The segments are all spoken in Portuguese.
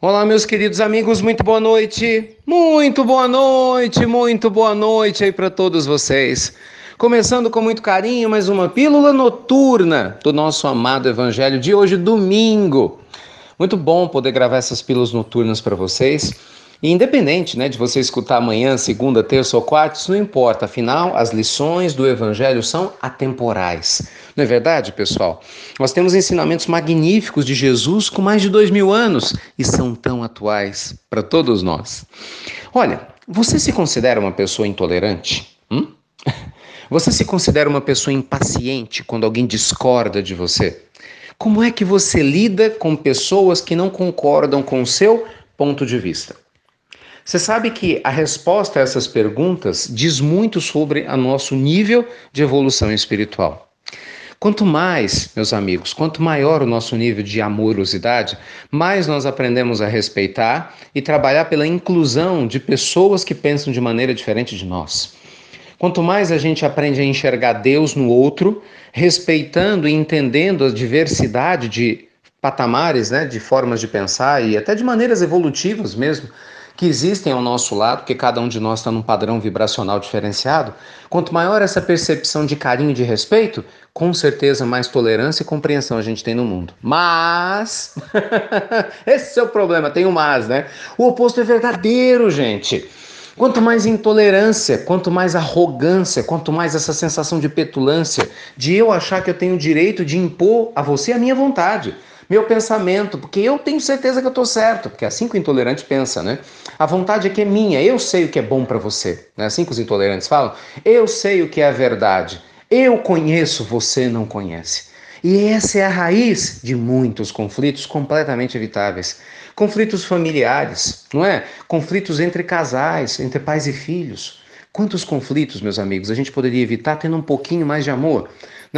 Olá, meus queridos amigos, muito boa noite. Muito boa noite, muito boa noite aí para todos vocês. Começando com muito carinho, mais uma pílula noturna do nosso amado Evangelho de hoje, domingo. Muito bom poder gravar essas pílulas noturnas para vocês. E independente, de você escutar amanhã, segunda, terça ou quarta, isso não importa. Afinal, as lições do Evangelho são atemporais. Não é verdade, pessoal? Nós temos ensinamentos magníficos de Jesus com mais de 2000 anos e são tão atuais para todos nós. Olha, você se considera uma pessoa intolerante? Você se considera uma pessoa impaciente quando alguém discorda de você? Como é que você lida com pessoas que não concordam com o seu ponto de vista? Você sabe que a resposta a essas perguntas diz muito sobre o nosso nível de evolução espiritual. Quanto mais, meus amigos, quanto maior o nosso nível de amorosidade, mais nós aprendemos a respeitar e trabalhar pela inclusão de pessoas que pensam de maneira diferente de nós. Quanto mais a gente aprende a enxergar Deus no outro, respeitando e entendendo a diversidade de patamares, de formas de pensar e até de maneiras evolutivas mesmo, que existem ao nosso lado, porque cada um de nós está num padrão vibracional diferenciado, quanto maior essa percepção de carinho e de respeito, com certeza mais tolerância e compreensão a gente tem no mundo. Mas, esse é o problema, tem o mas, O oposto é verdadeiro, gente. Quanto mais intolerância, quanto mais arrogância, quanto mais essa sensação de petulância, de eu achar que eu tenho o direito de impor a você a minha vontade, meu pensamento, porque eu tenho certeza que eu estou certo, porque é assim que o intolerante pensa, A vontade é que é minha, eu sei o que é bom para você, não é assim que os intolerantes falam? Eu sei o que é a verdade, eu conheço, você não conhece. E essa é a raiz de muitos conflitos completamente evitáveis. Conflitos familiares, não é? Conflitos entre casais, entre pais e filhos. Quantos conflitos, meus amigos, a gente poderia evitar tendo um pouquinho mais de amor,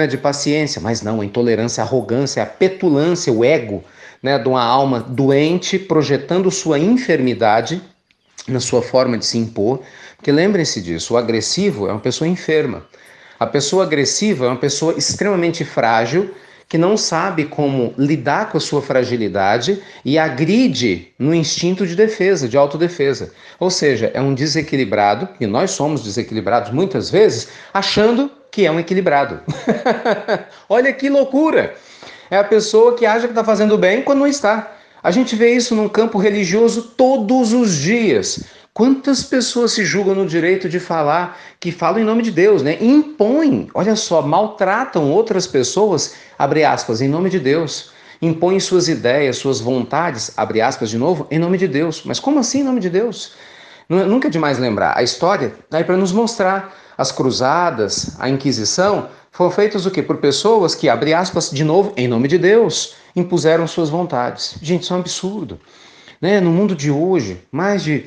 de paciência, mas não, a intolerância, a arrogância, a petulância, o ego, de uma alma doente projetando sua enfermidade na sua forma de se impor. Porque lembrem-se disso, o agressivo é uma pessoa enferma. A pessoa agressiva é uma pessoa extremamente frágil, que não sabe como lidar com a sua fragilidade e agride no instinto de defesa, de autodefesa. Ou seja, é um desequilibrado, e nós somos desequilibrados muitas vezes, achando que é um equilibrado. Olha que loucura! É a pessoa que acha que está fazendo bem quando não está. A gente vê isso num campo religioso todos os dias. Quantas pessoas se julgam no direito de falar, que falam em nome de Deus, Impõem, olha só, maltratam outras pessoas, abre aspas, em nome de Deus. Impõem suas ideias, suas vontades, abre aspas de novo, em nome de Deus. Mas como assim em nome de Deus? Nunca é demais lembrar. A história está aí para nos mostrar. As cruzadas, a Inquisição, foram feitas o quê? Por pessoas que, abre aspas, de novo, em nome de Deus, impuseram suas vontades. Gente, isso é um absurdo. No mundo de hoje, mais de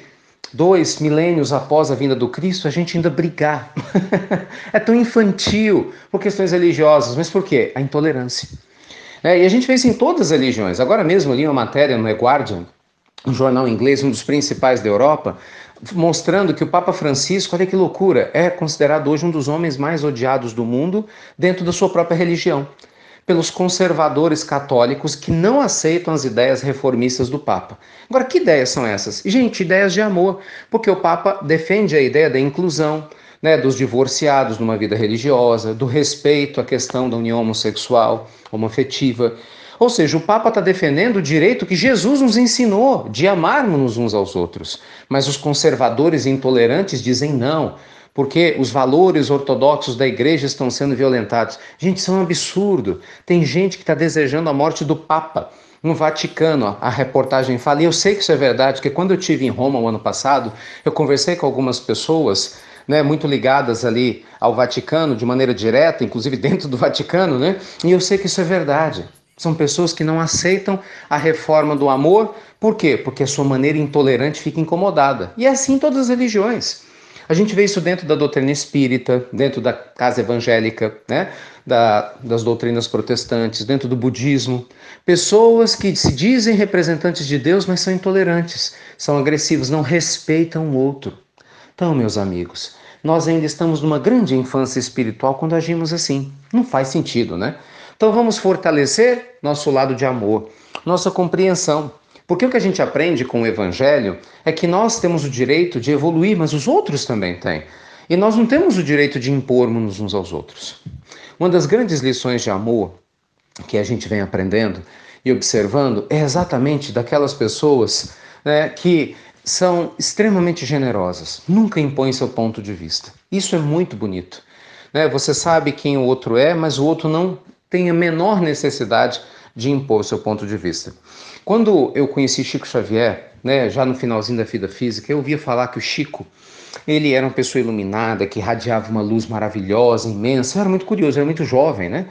2 milênios após a vinda do Cristo, a gente ainda brigar. É tão infantil por questões religiosas. Mas por quê? A intolerância. E a gente vê isso em todas as religiões. Agora mesmo eu li uma matéria no The Guardian, um jornal inglês, um dos principais da Europa, mostrando que o Papa Francisco, olha que loucura, é considerado hoje um dos homens mais odiados do mundo dentro da sua própria religião, pelos conservadores católicos que não aceitam as ideias reformistas do Papa. Agora, que ideias são essas? Gente, ideias de amor, porque o Papa defende a ideia da inclusão, dos divorciados numa vida religiosa, do respeito à questão da união homossexual, homoafetiva. Ou seja, o Papa está defendendo o direito que Jesus nos ensinou de amarmos uns aos outros. Mas os conservadores e intolerantes dizem não, porque os valores ortodoxos da igreja estão sendo violentados. Gente, isso é um absurdo. Tem gente que está desejando a morte do Papa. No Vaticano, a reportagem fala, e eu sei que isso é verdade, porque quando eu estive em Roma o ano passado, eu conversei com algumas pessoas, muito ligadas ali ao Vaticano, de maneira direta, inclusive dentro do Vaticano, e eu sei que isso é verdade. São pessoas que não aceitam a reforma do amor. Por quê? Porque a sua maneira intolerante fica incomodada. E é assim em todas as religiões. A gente vê isso dentro da doutrina espírita, dentro da casa evangélica, das doutrinas protestantes, dentro do budismo. Pessoas que se dizem representantes de Deus, mas são intolerantes, são agressivos, não respeitam o outro. Então, meus amigos, nós ainda estamos numa grande infância espiritual quando agimos assim. Não faz sentido, Então vamos fortalecer nosso lado de amor, nossa compreensão. Porque o que a gente aprende com o Evangelho é que nós temos o direito de evoluir, mas os outros também têm. E nós não temos o direito de impormos uns aos outros. Uma das grandes lições de amor que a gente vem aprendendo e observando é exatamente daquelas pessoas, né, que são extremamente generosas, nunca impõem seu ponto de vista. Isso é muito bonito. Né? Você sabe quem o outro é, mas o outro não tem a menor necessidade de impor seu ponto de vista. Quando eu conheci Chico Xavier, né, já no finalzinho da vida física, eu ouvia falar que o Chico, ele era uma pessoa iluminada, que irradiava uma luz maravilhosa, imensa. Eu era muito curioso, eu era muito jovem, né?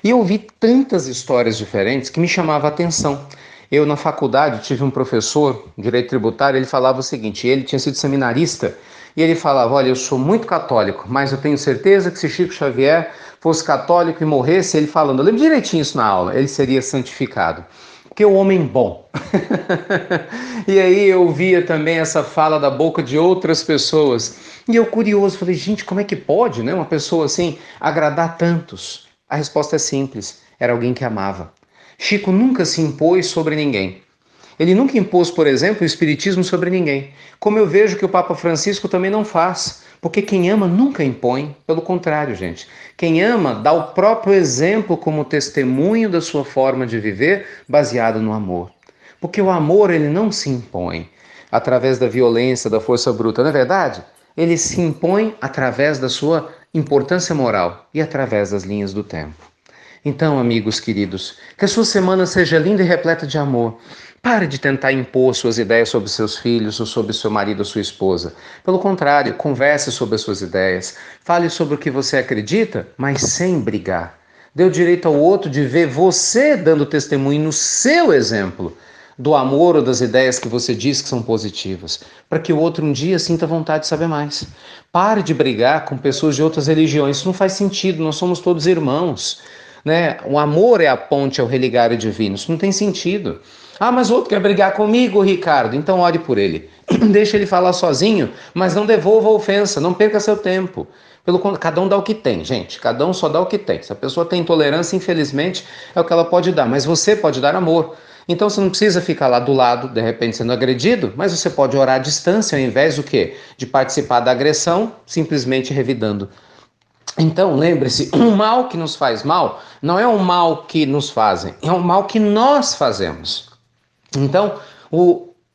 E eu ouvi tantas histórias diferentes que me chamava a atenção. Eu, na faculdade, tive um professor, direito tributário, ele falava o seguinte, ele tinha sido seminarista, e ele falava, olha, eu sou muito católico, mas eu tenho certeza que se Chico Xavier fosse católico e morresse, ele falando, eu lembro direitinho isso na aula, ele seria santificado. Porque o homem bom. E aí eu via também essa fala da boca de outras pessoas. E eu curioso, falei, gente, como é que pode, né, uma pessoa assim agradar tantos? A resposta é simples, era alguém que amava. Chico nunca se impôs sobre ninguém. Ele nunca impôs, por exemplo, o espiritismo sobre ninguém. Como eu vejo que o Papa Francisco também não faz. Porque quem ama nunca impõe. Pelo contrário, gente. Quem ama dá o próprio exemplo como testemunho da sua forma de viver, baseado no amor. Porque o amor, ele não se impõe através da violência, da força bruta. Não é verdade? Ele se impõe através da sua importância moral e através das linhas do tempo. Então, amigos queridos, que a sua semana seja linda e repleta de amor. Pare de tentar impor suas ideias sobre seus filhos ou sobre seu marido ou sua esposa. Pelo contrário, converse sobre as suas ideias. Fale sobre o que você acredita, mas sem brigar. Dê o direito ao outro de ver você dando testemunho no seu exemplo do amor ou das ideias que você diz que são positivas, para que o outro um dia sinta vontade de saber mais. Pare de brigar com pessoas de outras religiões. Isso não faz sentido, nós somos todos irmãos. Né? O amor é a ponte ao religar divino. Isso não tem sentido. Ah, mas o outro quer brigar comigo, Ricardo. Então ore por ele. Deixa ele falar sozinho, mas não devolva a ofensa, não perca seu tempo. Cada um dá o que tem, gente. Cada um só dá o que tem. Se a pessoa tem intolerância, infelizmente, é o que ela pode dar. Mas você pode dar amor. Então você não precisa ficar lá do lado, de repente sendo agredido, mas você pode orar à distância, ao invés do quê? De participar da agressão, simplesmente revidando. Então, lembre-se, um mal que nos faz mal não é um mal que nos fazem, é um mal que nós fazemos. Então,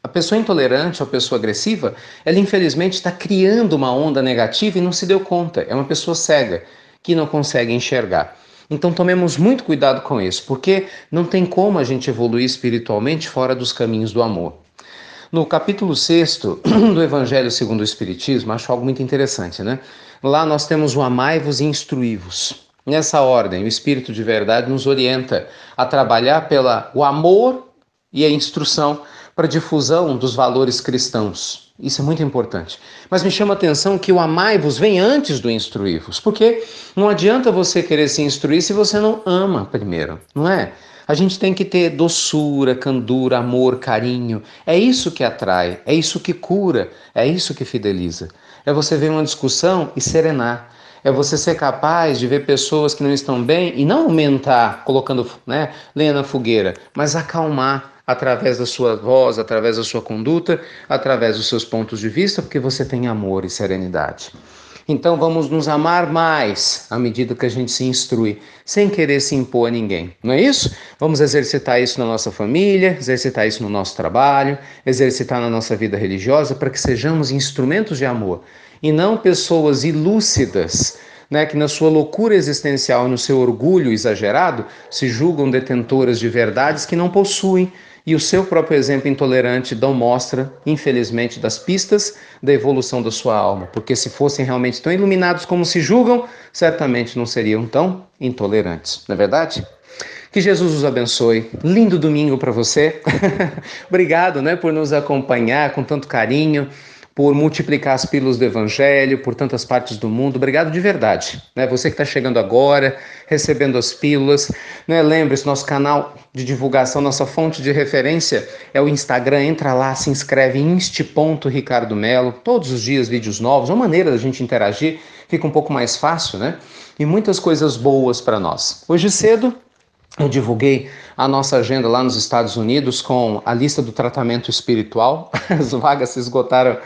a pessoa intolerante, a pessoa agressiva, ela infelizmente está criando uma onda negativa e não se deu conta. É uma pessoa cega que não consegue enxergar. Então, tomemos muito cuidado com isso, porque não tem como a gente evoluir espiritualmente fora dos caminhos do amor. No capítulo 6º do Evangelho segundo o Espiritismo, acho algo muito interessante, né? Lá nós temos o amai-vos e instruí-vos. Nessa ordem, o Espírito de verdade nos orienta a trabalhar o amor e a instrução para a difusão dos valores cristãos. Isso é muito importante. Mas me chama a atenção que o amai-vos vem antes do instruí-vos, porque não adianta você querer se instruir se você não ama primeiro, não é? A gente tem que ter doçura, candura, amor, carinho. É isso que atrai, é isso que cura, é isso que fideliza. É você ver uma discussão e serenar. É você ser capaz de ver pessoas que não estão bem e não aumentar, colocando, lenha na fogueira, mas acalmar através da sua voz, através da sua conduta, através dos seus pontos de vista, porque você tem amor e serenidade. Então vamos nos amar mais à medida que a gente se instrui, sem querer se impor a ninguém, não é isso? Vamos exercitar isso na nossa família, exercitar isso no nosso trabalho, exercitar na nossa vida religiosa, para que sejamos instrumentos de amor e não pessoas ilúcidas, que na sua loucura existencial e no seu orgulho exagerado se julgam detentoras de verdades que não possuem. E o seu próprio exemplo intolerante não mostra, infelizmente, das pistas da evolução da sua alma. Porque se fossem realmente tão iluminados como se julgam, certamente não seriam tão intolerantes. Não é verdade? Que Jesus os abençoe. Lindo domingo para você. Obrigado, por nos acompanhar com tanto carinho, por multiplicar as pílulas do Evangelho por tantas partes do mundo. Obrigado de verdade. Você que está chegando agora, recebendo as pílulas. Lembre-se, nosso canal de divulgação, nossa fonte de referência é o Instagram. Entra lá, se inscreve em insti.ricardomelo. Todos os dias vídeos novos, uma maneira da gente interagir. Fica um pouco mais fácil, E muitas coisas boas para nós. Hoje cedo, Eu divulguei a nossa agenda lá nos Estados Unidos com a lista do tratamento espiritual. As vagas se esgotaram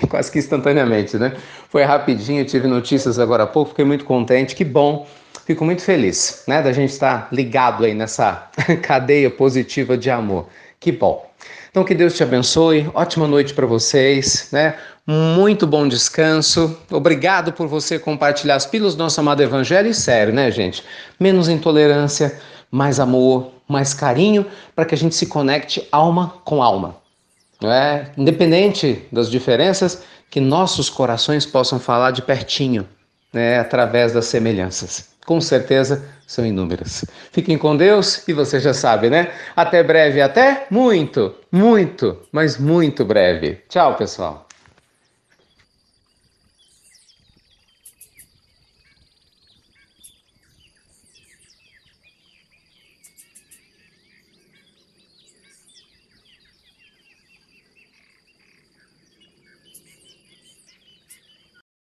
quase que instantaneamente, né? Foi rapidinho, tive notícias agora há pouco, fiquei muito contente, que bom. Fico muito feliz, né, da gente estar ligado aí nessa cadeia positiva de amor. Que bom. Então que Deus te abençoe. Ótima noite para vocês, né? Muito bom descanso. Obrigado por você compartilhar as pílulas do nosso amado Evangelho. E sério, né, gente? Menos intolerância, mais amor, mais carinho, para que a gente se conecte alma com alma. Não é? Independente das diferenças, que nossos corações possam falar de pertinho, né, através das semelhanças. Com certeza são inúmeras. Fiquem com Deus e você já sabe, né? Até breve, até muito, muito, mas muito breve. Tchau, pessoal.